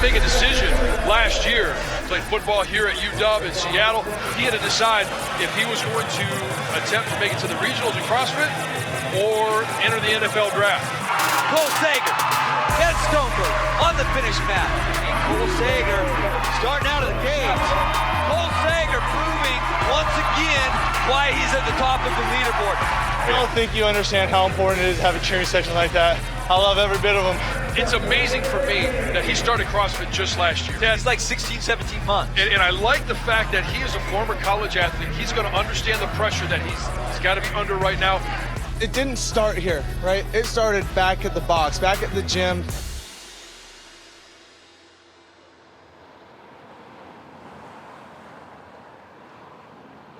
to make a decision last year. Played football here at UW in Seattle. He had to decide if he was going to attempt to make it to the regionals in CrossFit or enter the NFL draft. Cole Sager, Ken Stoneberg on the finish mat. Cole Sager starting out of the cage. Cole Sager proving once again why he's at the top of the leaderboard. I don't think you understand how important it is to have a cheering section like that. I love every bit of them. It's amazing for me that he started CrossFit just last year. Yeah, it's like 16, 17 months. And I like the fact that he is a former college athlete. He's going to understand the pressure that he's got to be under right now. It didn't start here, right? It started back at the box, back at the gym.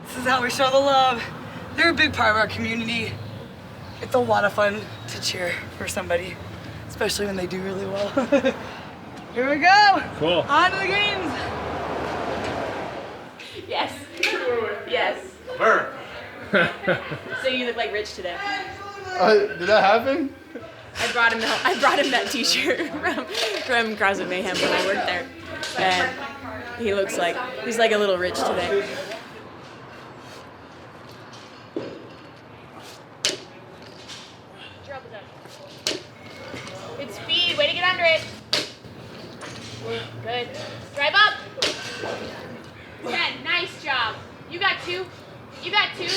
This is how we show the love. They're a big part of our community. It's a lot of fun to cheer for somebody, especially when they do really well. Here we go. Cool. On to the games. Yes. Yes. Where? So you look like Rich today. Did that happen? I brought him that T-shirt from CrossFit Mayhem when I worked there, and he's like a little Rich today. Good speed. Way to get under it. Good. Drive up. 10. Nice job. You got 2. You got 2.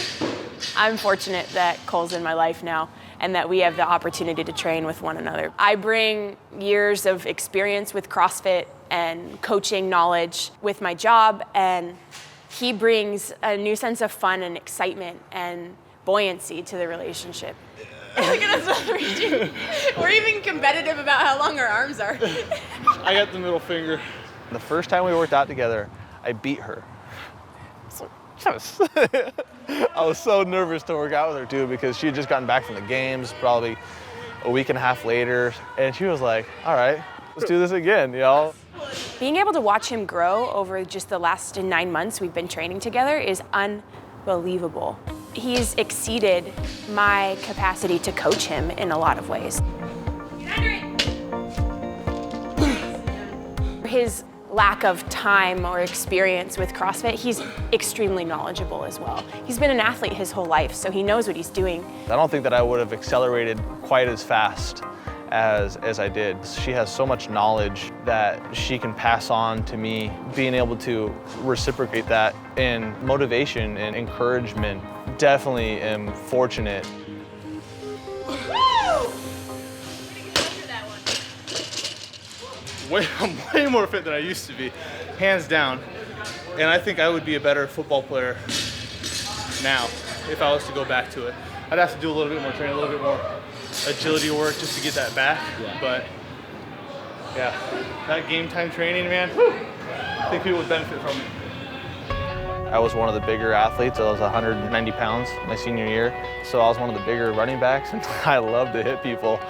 I'm fortunate that Cole's in my life now and that we have the opportunity to train with one another. I bring years of experience with CrossFit and coaching knowledge with my job, and he brings a new sense of fun and excitement and buoyancy to the relationship. Look at us reaching. We're even competitive about how long our arms are. I got the middle finger. The first time we worked out together, I beat her. I was so nervous to work out with her too because she had just gotten back from the games probably a week and a half later, and she was like, all right, let's do this again, y'all. Being able to watch him grow over just the last 9 months we've been training together is unbelievable. He's exceeded my capacity to coach him in a lot of ways. Get under it. His lack of time or experience with CrossFit, he's extremely knowledgeable as well. He's been an athlete his whole life, so he knows what he's doing. I don't think that I would have accelerated quite as fast as I did. She has so much knowledge that she can pass on to me. Being able to reciprocate that in motivation and encouragement, definitely am fortunate. I'm way more fit than I used to be, hands down. And I think I would be a better football player now if I was to go back to it. I'd have to do a little bit more training, a little bit more agility work just to get that back. Yeah. But yeah, that game time training, man, I think people would benefit from it. I was one of the bigger athletes. I was 190 pounds my senior year. So I was one of the bigger running backs, and I love to hit people.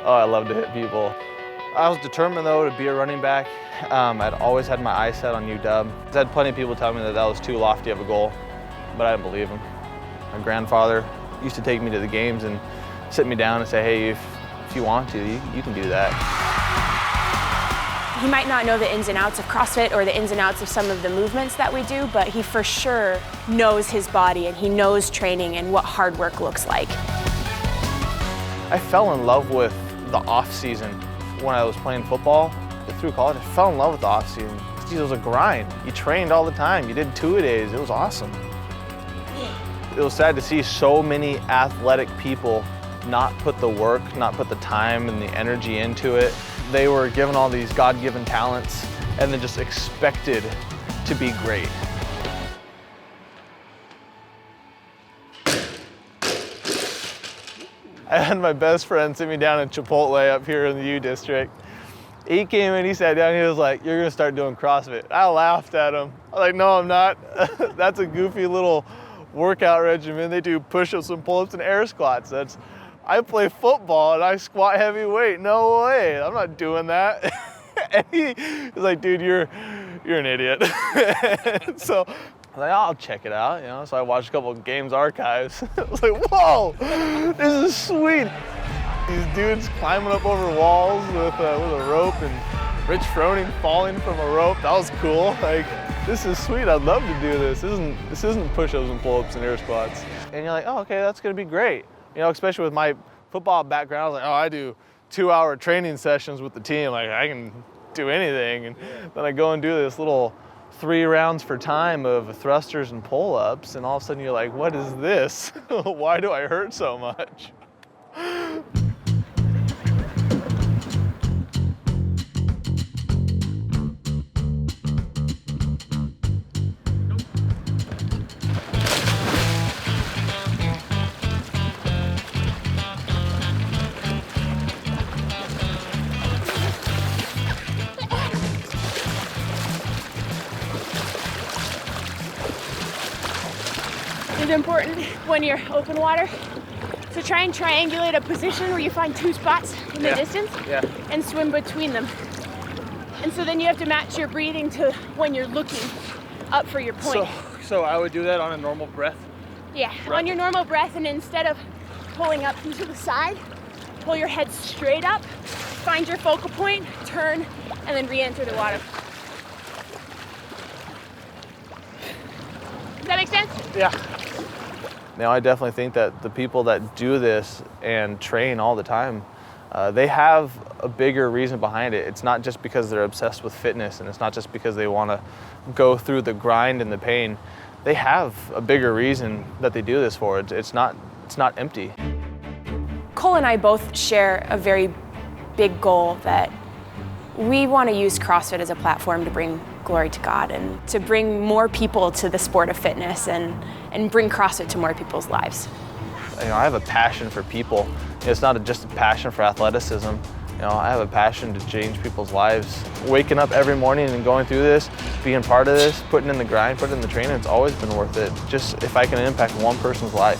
Oh, I love to hit people. I was determined though to be a running back. I'd always had my eyes set on UW. I had plenty of people tell me that that was too lofty of a goal, but I didn't believe them. My grandfather used to take me to the games and sit me down and say, hey, if you want to, you can do that. He might not know the ins and outs of CrossFit or the ins and outs of some of the movements that we do, but he for sure knows his body and he knows training and what hard work looks like. I fell in love with the off season when I was playing football through college. I fell in love with the off season. It was a grind. You trained all the time. You did 2-a-days. It was awesome. It was sad to see so many athletic people not put the work, not put the time and the energy into it. They were given all these God-given talents and then just expected to be great. I had my best friend sit me down in Chipotle up here in the U District. He came in, he sat down, he was like, you're gonna start doing CrossFit. I laughed at him. I was like, no, I'm not. That's a goofy little workout regimen. They do push-ups and pull-ups and air squats. I play football and I squat heavy weight. No way, I'm not doing that. And he was like, dude, you're an idiot. So I was like, I'll check it out, you know. So I watched a couple of games archives. I was like, whoa, this is sweet. These dudes climbing up over walls with a rope and Rich Froning falling from a rope, that was cool. Like, this is sweet, I'd love to do this. This isn't push-ups and pull-ups and air squats. And you're like, oh, okay, that's gonna be great. You know, especially with my football background, I was like, oh, I do 2-hour training sessions with the team. Like, I can do anything. And then I go and do this little 3 rounds for time of thrusters and pull-ups, and all of a sudden you're like, what is this? Why do I hurt so much? It's important when you're open water to try and triangulate a position where you find 2 spots in the distance and swim between them. And so then you have to match your breathing to when you're looking up for your point. So I would do that on a normal breath? Yeah, on your normal breath, and instead of pulling up into the side, pull your head straight up, find your focal point, turn, and then re-enter the water. Does that make sense? Yeah. Now, I definitely think that the people that do this and train all the time, they have a bigger reason behind it. It's not just because they're obsessed with fitness, and it's not just because they want to go through the grind and the pain. They have a bigger reason that they do this for. It's not empty. Cole and I both share a very big goal that we want to use CrossFit as a platform to bring glory to God and to bring more people to the sport of fitness and bring CrossFit to more people's lives. You know, I have a passion for people. It's not just a passion for athleticism. You know, I have a passion to change people's lives. Waking up every morning and going through this, being part of this, putting in the grind, putting in the training, it's always been worth it. Just if I can impact one person's life.